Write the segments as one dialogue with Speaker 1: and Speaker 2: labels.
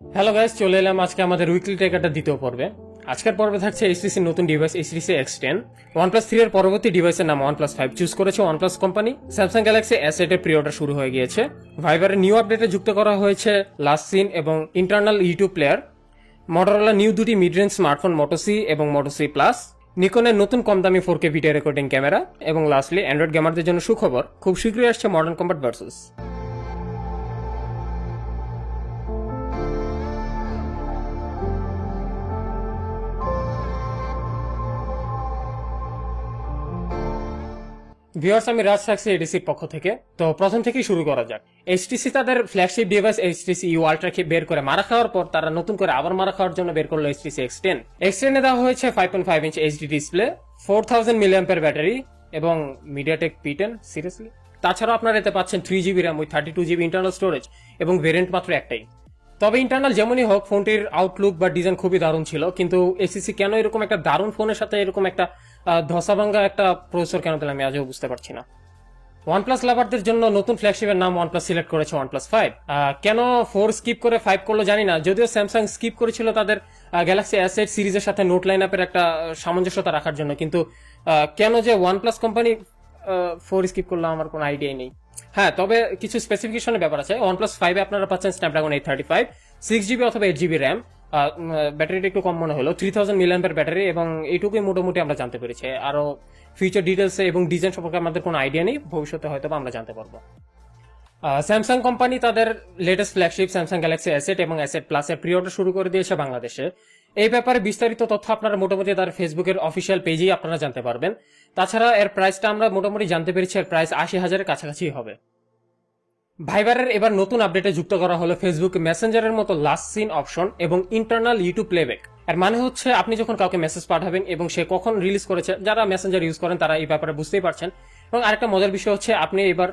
Speaker 1: Hello guys, চলে এলাম আজকে আমাদের উইকলি টেকারটা দ্বিতীয় পর্বে। আজকের পর্বে থাকছে এইচটিসির নতুন ডিভাইস এইচটিসি X10, OnePlus 3 এর পরবর্তী ডিভাইসের নাম OnePlus 5 চুজ করেছে OnePlus company. Samsung Galaxy S8 এর প্রি অর্ডার শুরু হয়ে গিয়েছে। ভাইবারের নিউ আপডেটে যুক্ত করা হয়েছে লাস্ট সিন এবং internal YouTube player. Motorola new দুটি mid range smartphone Moto C এবং Moto C Plus। নিকনের নতুন কম দামি 4K ভিডিও রেকর্ডিং ক্যামেরা এবং লাস্টলি অ্যান্ড্রয়েড গেমারদের জন্য সুখবর, খুব শীঘ্রই আসছে মডার্ন কম্বাট ভার্সেস। ভিউয়ার্স, আমি রাজ থাকছি এডিসির পক্ষ থেকে। তো প্রথম থেকেই শুরু করা যাক। এইচটিসি তাদের ফ্ল্যাগশিপ ডিভাইস এইচটিসি ইউ আল্ট্রাকে বের করে মারা খাওয়ার পর তারা নতুন করে আবার মারা খাওয়ার জন্য বের করলো এইচটিসি X10। X10 এ দেওয়া হয়েছে 5.5 inch HD display, 4000 milliampere battery এবং মিডিয়াটেক P10 সিরিয়াসলি। তাছাড়াও আপনারা এতে পাচ্ছেন 3GB RAM with 32GB internal storage এবং ভেরিয়েন্ট মাত্র একটাই। তবে ইন্টারনাল যেমনই হোক, ফোনটির আউটলুক বা ডিজাইন খুবই দারুণ ছিল, কিন্তু এইচটিসি কেন এরকম একটা দারুণ ফোনের সাথে এরকম একটা ধসাভাঙ্গা একটা প্রসেসর কেন দিলাম আমি আজও বুঝতে পারছি না। OnePlus লাভারদের জন্য নতুন ফ্ল্যাগশিপের নাম OnePlus সিলেক্ট করেছে OnePlus 5। কেন 4 স্কিপ করে 5 করলো জানি না, যদিও স্যামসাং স্কিপ করেছিল তাদের গ্যালাক্সি S8 সিরিজের সাথে নোট লাইন আপের একটা সামঞ্জস্যতা রাখার জন্য, কিন্তু কেন যে OnePlus কোম্পানি 4 স্কিপ করলো আমার কোনো আইডিয়াই নেই। হ্যাঁ, তবে কিছু স্পেসিফিকেশনের ব্যাপার আছে। OnePlus 5 এ আপনারা পাচ্ছেন স্ন্যাপড্রাগন 835, 6GB অথবা 8GB র্যাম, ব্যাটারিটা একটু কম মনে হলো, 3000 মিলিঅ্যাম্পিয়ার ব্যাটারি, এবং এইটুকুই মোটামুটি আমরা জানতে পেরেছি। আরো ফিচার ডিটেলস এবং ডিজাইন সম্পর্কে আমাদের কোনো আইডিয়া নেই, ভবিষ্যতে হয়তো আমরা জানতে পারবো। স্যামসাং কোম্পানি তাদের latest flagship Samsung Galaxy S8 এবং S8 প্লাস এর প্রি অর্ডার শুরু করে দিয়েছে বাংলাদেশে। এই ব্যাপারে বিস্তারিত তথ্য আপনারা মোটামুটি তার ফেসবুকের অফিসিয়াল পেজেই আপনারা জানতে পারবেন। তাছাড়া এর প্রাইসটা আমরা মোটামুটি জানতে পেরেছি, এর প্রাইস 80,000-এর কাছাকাছি হবে। ভাইবারের এবার নতুন আপডেটে যুক্ত করা হলো ফেসবুক মেসেঞ্জারের মতো লাস্ট সিন অপশন এবং ইন্টারনাল ইউটিউব প্লেব্যাক। এর মানে হচ্ছে আপনি যখন কাউকে মেসেজ পাঠাবেন এবং সে কখন রিলিজ করেছে, যারা মেসেঞ্জার ইউজ করেন তারা এই ব্যাপারে বুঝতেই পারছেন। এবং আরেকটা মজার বিষয় হচ্ছে, আপনি এবার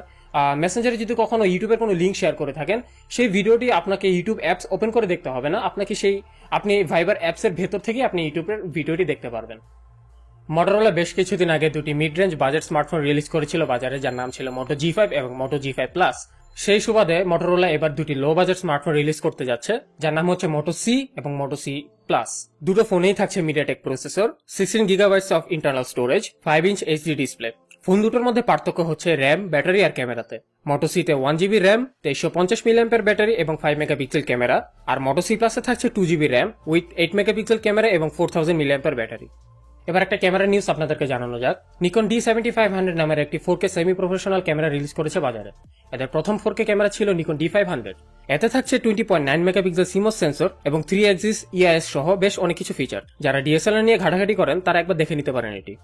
Speaker 1: মেসেঞ্জারে যদি কখনো ইউটিউবের কোনো লিঙ্ক শেয়ার করে থাকেন, সেই ভিডিওটি আপনাকে ইউটিউব অ্যাপস ওপেন করে দেখতে হবে না, আপনি ভাইবার অ্যাপসের ভেতর থেকে আপনি ইউটিউবের ভিডিওটি দেখতে পারবেন। মটোরোলা বেশ কিছুদিন আগে দুটি mid range budget smartphone release করেছিল বাজারে, যার নাম ছিল Moto G5 এবং Moto G5 Plus। সেই সুবাদে মটোরোলা এবার দুটি লো বাজেট স্মার্টফোন রিলিজ করতে যাচ্ছে, যার নাম হচ্ছে Moto C এবং Moto C Plus। দুটো ফোনেই থাকছে MediaTek processor, 16GB of internal storage, 5 inch HD display. Phone দুটোর মধ্যে পার্থক্য হচ্ছে র্যাম, ব্যাটারি আর ক্যামেরাতে। Moto C তে 1GB র্যাম, 2350 মিলিঅ্যাম্পিয়ার ব্যাটারি এবং 5 মেগাপিক্সেল ক্যামেরা, আর Moto C Plus এ থাকছে 2GB RAM with 8 megapixel camera এবং 4000 মিলিঅ্যাম্পিয়ার ব্যাটারি। এবার একটা ক্যামেরা নিউজ আপনাদেরকে জানানো যাক। নিকন D7500 নামের একটি 4K semi professional camera release করেছে বাজারে। এদের প্রথম 4K ক্যামেরা ছিল নিকন D500। এতে থাকছে 20.9 মেগাপিক্সেল CMOS সেন্সর এবং 3 অ্যাক্সিস EIS সহ বেশ অনেক কিছু ফিচার। যারা DSLR নিয়ে ঘাটাঘাটি করেন তারা একবার দেখে নিতে পারেন এটি।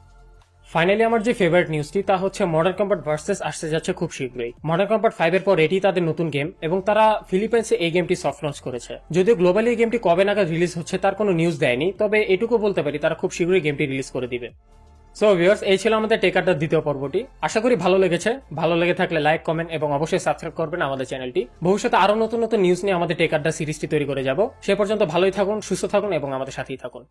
Speaker 1: ফাইনালি আমার যে ফেভারিট নিউজটি তা হচ্ছে মডার্ন কম্বাট ভার্সেস আসতে যাচ্ছে খুব শীঘ্রই। মডার্ন কম্বাট 5 এর পর এটি তাদের নতুন গেম এবং তারা ফিলিপাইন্সে এই গেমটি সফট লঞ্চ করেছে। যদিও গ্লোবালি এই গেমটি কবে নাগাদ রিলিজ হচ্ছে তার কোনো নিউজ দেয়নি, তবে এটুকু বলতে পারি তারা খুব শীঘ্রই গেমটি রিলিজ করে দিবে। সো ভিউয়ার্স, এই ছিল আমাদের টেকারটার দ্বিতীয় পর্বটি। আশা করি ভালো লেগেছে। ভালো লেগে থাকলে লাইক, কমেন্ট এবং অবশ্যই সাবস্ক্রাইব করবেন আমাদের চ্যানেলটি। ভবিষ্যতে আরো নতুন নতুন নিউজ নিয়ে আমাদের টেকারটা সিরিজটি তৈরি করে যাব। সে পর্যন্ত ভালোই থাকুন, সুস্থ থাকুন এবং আমাদের সাথেই থাকুন।